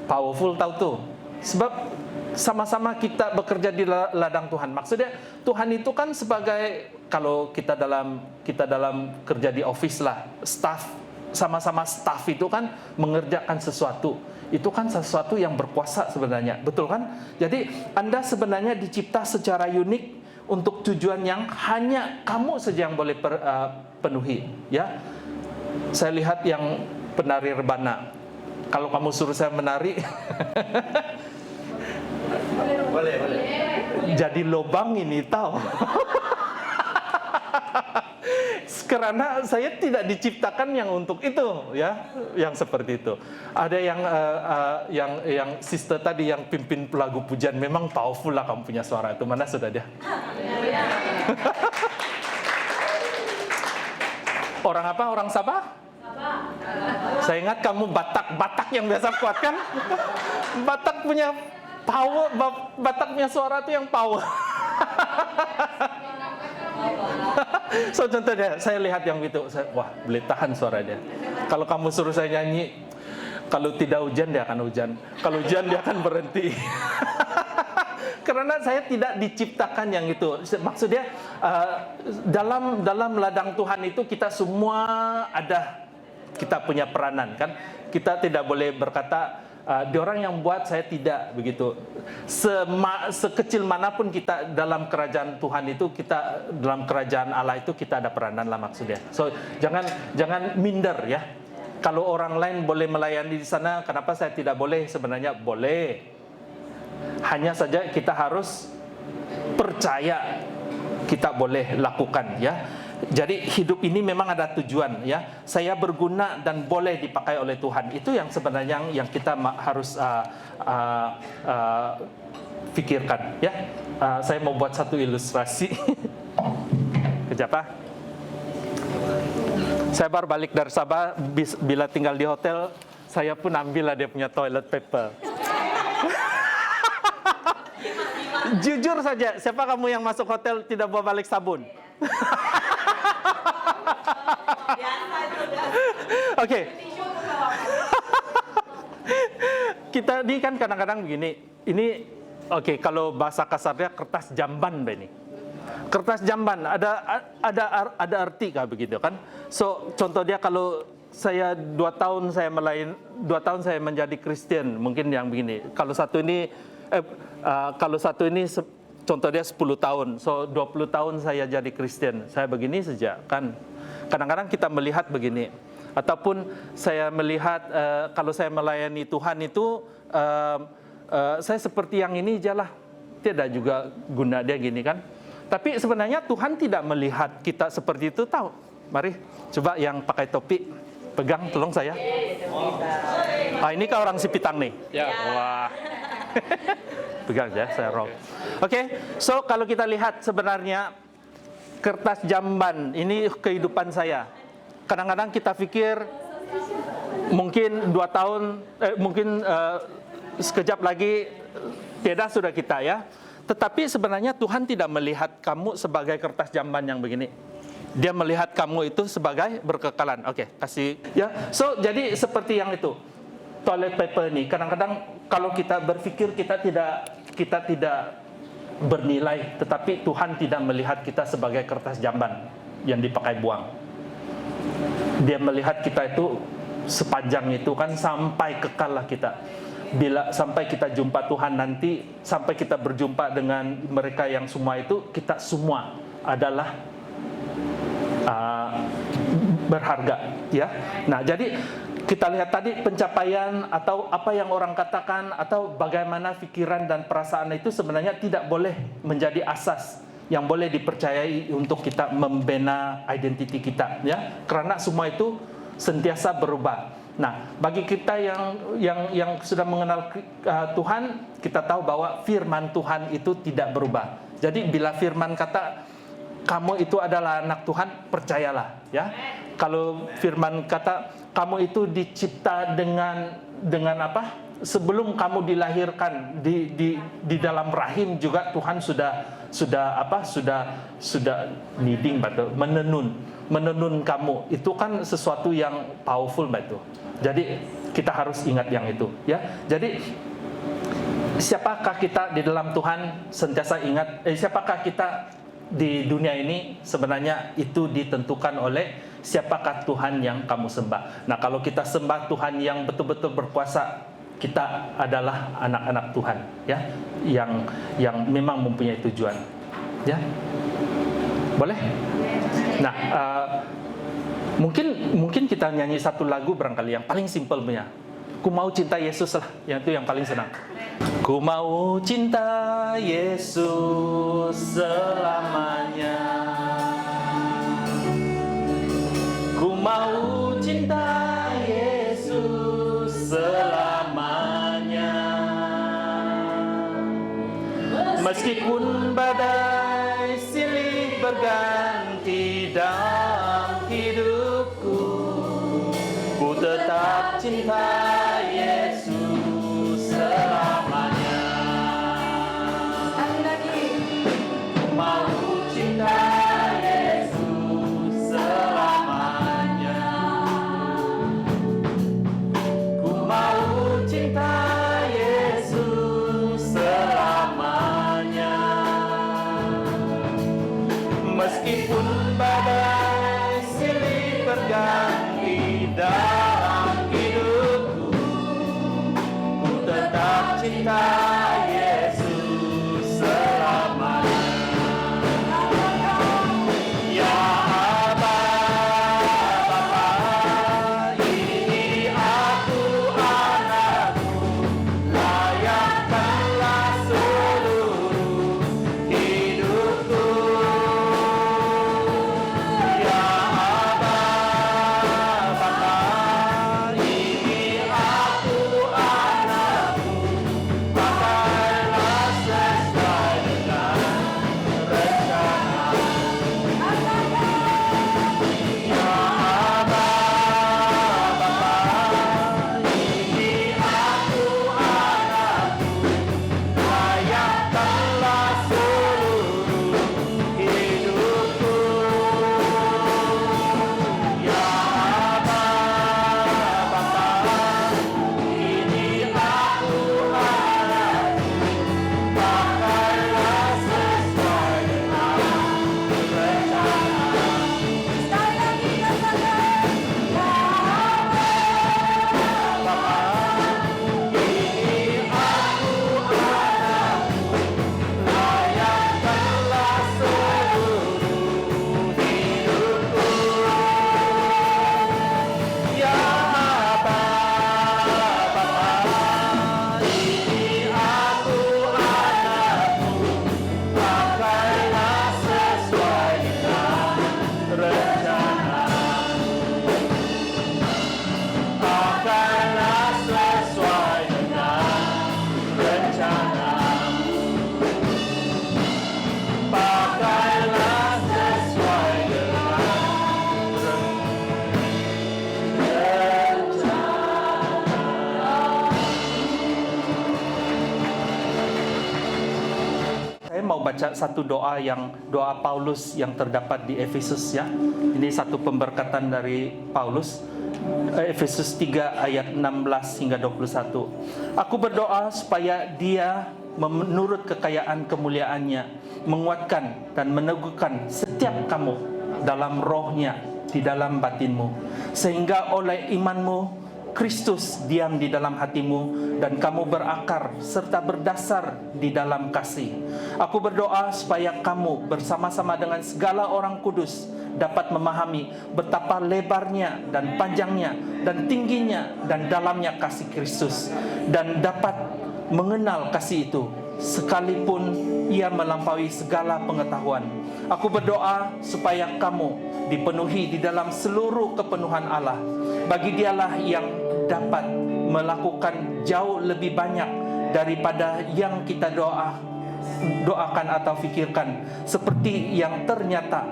powerful tahu tuh. Sebab sama-sama kita bekerja di ladang Tuhan. Maksudnya Tuhan itu kan sebagai, kalau kita dalam kerja di office lah, staff, sama-sama staff itu kan mengerjakan sesuatu. Itu kan sesuatu yang berkuasa sebenarnya, betul kan? Jadi Anda sebenarnya dicipta secara unik untuk tujuan yang hanya kamu saja yang boleh penuhi, ya. Saya lihat yang penari rebana. Kalau kamu suruh saya menari, boleh. Jadi lobang ini tahu. Karena saya tidak diciptakan yang untuk itu, ya, yang seperti itu. Ada yang sister tadi yang pimpin lagu pujian, memang powerful lah kamu punya suara itu. Mana sudah dia? Orang apa? Orang Sabah? Saya ingat kamu Batak yang biasa kuat kan? Batak punya power, Batak punya suara itu yang power. So contohnya, saya lihat yang itu, wah, boleh tahan suara dia. Kalau kamu suruh saya nyanyi, kalau tidak hujan dia akan hujan, kalau hujan dia akan berhenti. Karena saya tidak diciptakan yang itu. Maksudnya dalam ladang Tuhan itu kita semua ada, kita punya peranan kan. Kita tidak boleh berkata dia orang yang buat, saya tidak, begitu. Sekecil manapun kita dalam kerajaan Tuhan itu, kita dalam kerajaan Allah itu kita ada peranan lah maksudnya. So jangan minder ya. kalau orang lain boleh melayani di sana, kenapa saya tidak boleh? Sebenarnya boleh. Hanya saja kita harus percaya kita boleh lakukan, ya. Jadi hidup ini memang ada tujuan, ya. Saya berguna dan boleh dipakai oleh Tuhan. Itu yang sebenarnya yang kita harus pikirkan, ya. Saya mau buat satu ilustrasi. Kejap, Pak. Saya baru balik dari Sabah, bila tinggal di hotel, saya pun ambil lah dia punya toilet paper. Jujur saja, siapa kamu yang masuk hotel tidak bawa balik sabun? Oke. Kita ini kan kadang-kadang begini. Ini oke, kalau bahasa kasarnya kertas jamban ini. Kertas jamban ada arti kah begitu kan? So contoh dia kalau saya 2 tahun saya menjadi Kristen, mungkin yang begini. Kalau satu ini contoh dia 10 tahun. So 20 tahun saya jadi Kristen. Saya begini saja kan. Kadang-kadang kita melihat begini. Ataupun saya melihat kalau saya melayani Tuhan itu saya seperti yang ini aja lah. Tidak juga guna dia gini kan. Tapi sebenarnya Tuhan tidak melihat kita seperti itu, tahu. Mari coba yang pakai topi pegang, tolong saya. Ini kan orang Sipitang nih. Ya. Wah. Pegang ya, saya roll. Oke, so kalau kita lihat sebenarnya kertas jamban ini kehidupan saya. Kadang-kadang kita pikir mungkin 2 tahun, mungkin sekejap lagi tiada sudah kita ya. Tetapi sebenarnya Tuhan tidak melihat kamu sebagai kertas jamban yang begini. Dia melihat kamu itu sebagai berkekalan. Oke, kasih ya. So jadi seperti yang itu. Toilet paper ini kadang-kadang kalau kita berpikir kita tidak bernilai, tetapi Tuhan tidak melihat kita sebagai kertas jamban yang dipakai buang. Dia melihat kita itu sepanjang itu kan sampai kekal lah kita. Bila sampai kita jumpa Tuhan nanti, sampai kita berjumpa dengan mereka yang semua itu, kita semua adalah berharga, ya. Nah, jadi kita lihat tadi pencapaian atau apa yang orang katakan atau bagaimana pikiran dan perasaan itu sebenarnya tidak boleh menjadi asas yang boleh dipercayai untuk kita membina identiti kita, ya. Karena semua itu sentiasa berubah. Nah, bagi kita yang sudah mengenal Tuhan, kita tahu bahwa firman Tuhan itu tidak berubah. Jadi bila firman kata kamu itu adalah anak Tuhan, percayalah, ya. Kalau firman kata kamu itu dicipta dengan apa? Sebelum kamu dilahirkan di dalam rahim juga Tuhan sudah leading betul, menenun kamu. Itu kan sesuatu yang powerful betul. Jadi kita harus ingat yang itu, ya. Jadi siapakah kita di dalam Tuhan, sentiasa ingat siapakah kita di dunia ini, sebenarnya itu ditentukan oleh siapakah Tuhan yang kamu sembah. Nah, kalau kita sembah Tuhan yang betul-betul berkuasa, kita adalah anak-anak Tuhan, ya, yang memang mempunyai tujuan, ya. Boleh? Nah, mungkin kita nyanyi satu lagu barangkali yang paling simpel punya. Ku mau cinta Yesus lah, yang itu yang paling senang. Ku mau cinta Yesus selamanya. Ku mau cinta Yesus selamanya. Meskipun badai silih berganti dalam hidupku, ku tetap cinta Yesus selamanya. Ku mau cinta Yesus selamanya. Ku mau cinta Yesus selamanya. Meskipun badai silih berganti dalam hidupku, ku tetap cinta Yesus selamanya. Ya Aba, Bapa, ini baca satu doa Paulus yang terdapat di Efesus ya. Ini satu pemberkatan dari Paulus. Efesus 3 ayat 16 hingga 21. Aku berdoa supaya Dia menurut kekayaan kemuliaannya menguatkan dan meneguhkan setiap kamu dalam rohnya di dalam batinmu, sehingga oleh imanmu Kristus diam di dalam hatimu dan kamu berakar serta berdasar di dalam kasih. Aku berdoa supaya kamu bersama-sama dengan segala orang kudus dapat memahami betapa lebarnya dan panjangnya dan tingginya dan dalamnya kasih Kristus, dan dapat mengenal kasih itu sekalipun ia melampaui segala pengetahuan. Aku berdoa supaya kamu dipenuhi di dalam seluruh kepenuhan Allah. Bagi Dialah yang dapat melakukan jauh lebih banyak daripada yang kita doakan atau fikirkan, seperti yang ternyata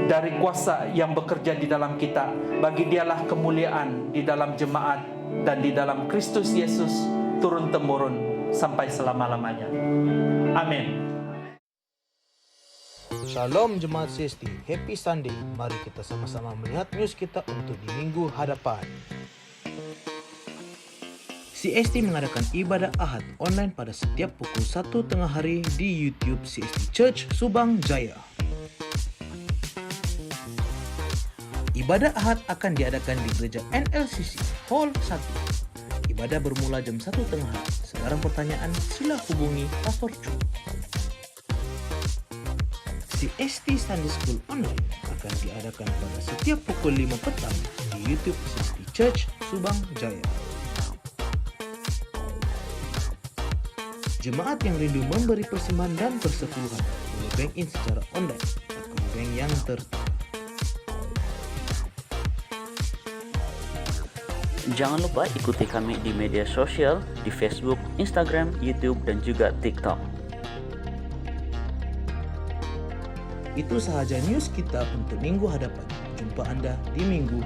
dari kuasa yang bekerja di dalam kita. Bagi Dialah kemuliaan di dalam jemaat dan di dalam Kristus Yesus turun-temurun sampai selama-lamanya. Amin. Shalom Jemaat CST, Happy Sunday. Mari kita sama-sama melihat news kita untuk di minggu hadapan. CST mengadakan ibadah Ahad online pada setiap pukul 1 tengah hari di YouTube CST Church Subang Jaya. Ibadah Ahad akan diadakan di gereja NLCC Hall 1. Ibadah bermula jam 1 tengah hari. Sekarang pertanyaan, sila hubungi Pastor Chu. CST Sunday School Online akan diadakan pada setiap pukul 5 petang di YouTube CST Church Subang Jaya. Jemaat yang rindu memberi persembahan dan persepuluhan boleh bank in secara online akun bank yang tertera. Jangan lupa ikuti kami di media sosial di Facebook, Instagram, YouTube, dan juga TikTok. Itu sahaja news kita untuk minggu hadapan. Jumpa Anda di minggu